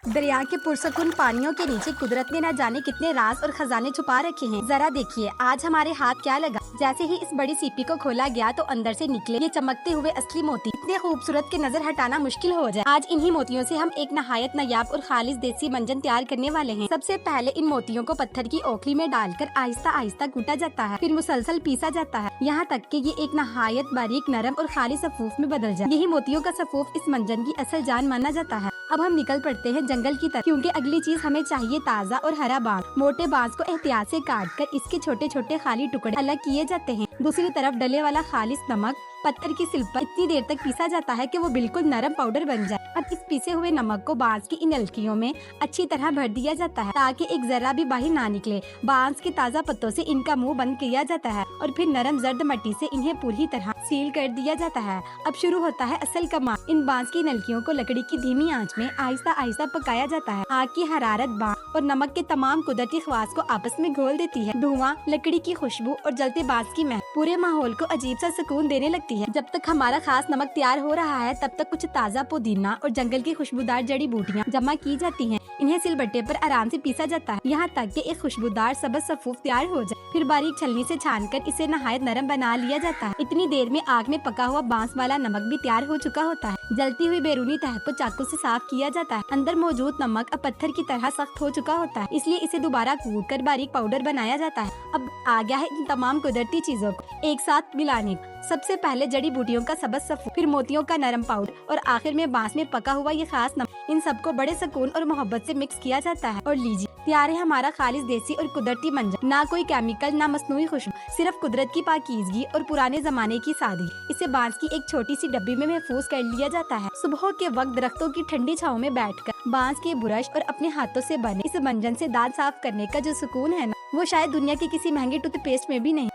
दरिया के पुरसकून पानियों के नीचे कुदरत ने न जाने कितने राज और खजाने छुपा रखे हैं। जरा देखिए आज हमारे हाथ क्या लगा। जैसे ही इस बड़ी सीपी को खोला गया तो अंदर से निकले ये चमकते हुए असली मोती, इतने खूबसूरत के नजर हटाना मुश्किल हो जाए। आज इन्हीं मोतियों से हम एक नहायत नायाब और खालिस देसी मंजन तैयार करने वाले हैं। सबसे पहले इन मोतियों को पत्थर की ओखली में डालकर आहिस्ता आहिस्ता कूटा जाता है, फिर मुसलसल पीसा जाता है, यहाँ तक कि ये एक नहायत बारीक, नरम और खालिस सफूफ में बदल जाए। यही मोतियों का सफूफ इस मंजन की असल जान माना जाता है। अब हम निकल पड़ते हैं जंगल की तरफ, क्योंकि अगली चीज हमें चाहिए ताज़ा और हरा बांस। मोटे बांस को एहतियात से काटकर इसके छोटे छोटे खाली टुकड़े अलग किए जाते हैं। दूसरी तरफ डले वाला खालिस नमक पत्थर की सिल पर इतनी देर तक पीसा जाता है कि वो बिल्कुल नरम पाउडर बन जाए। अब इस पीसे हुए नमक को बांस की इन अलकियों में अच्छी तरह भर दिया जाता है, ताकि एक जरा भी बाहर ना निकले। बांस के ताज़ा पत्तों से इनका मुंह बंद किया जाता है और फिर नरम जर्द मट्टी से इन्हें पूरी तरह सील कर दिया जाता है। अब शुरू होता है असल कमाल। इन बांस की नलकियों को लकड़ी की धीमी आंच में आहिस्ता आहिस्ता पकाया जाता है। आग की हरारत बांस और नमक के तमाम कुदरती ख्वास को आपस में घोल देती है। धुआं, लकड़ी की खुशबू और जलते बांस की महक पूरे माहौल को अजीब सा सुकून देने लगती है। जब तक हमारा खास नमक तैयार हो रहा है तब तक कुछ ताज़ा पुदीना और जंगल की खुशबूदार जड़ी बूटियाँ जमा की जाती हैं। इन्हें सिलबट्टे पर आराम से पीसा जाता है, यहाँ तक कि एक खुशबूदार सबज सफूफ तैयार हो जाए। फिर बारीक छलनी से छानकर इसे नहायत नरम बना लिया जाता है। इतनी देर में आग में पका हुआ बांस वाला नमक भी तैयार हो चुका होता है। जलती हुई बैरूनी तह को चाकू से साफ किया जाता है। अंदर मौजूद नमक अब पत्थर की तरह सख्त हो चुका होता है, इसलिए इसे दोबारा कूट कर बारीक पाउडर बनाया जाता है। अब आ गया है इन तमाम कुदरती चीजों को एक साथ मिलाने। सबसे पहले जड़ी बूटियों का सबज सफूफ, फिर मोतियों का नरम पाउडर और आखिर में बांस में पका हुआ ये खास नमक। इन सबको बड़े सुकून और मोहब्बत से मिक्स किया जाता है और लीजिए तैयार है हमारा खालिस देसी और कुदरती मंजन। ना कोई केमिकल, ना मसनूई खुशबू, सिर्फ कुदरत की पाकीज़गी और पुराने जमाने की सादगी। इसे बांस की एक छोटी सी डब्बी में महफूज कर लिया जाता है। सुबह के वक्त दरख्तों की ठंडी छांव में बैठकर बांस के ब्रश और अपने हाथों से बने इस मंजन से दांत साफ करने का जो सुकून है ना, वो शायद दुनिया के किसी महंगे टूथपेस्ट में भी नहीं।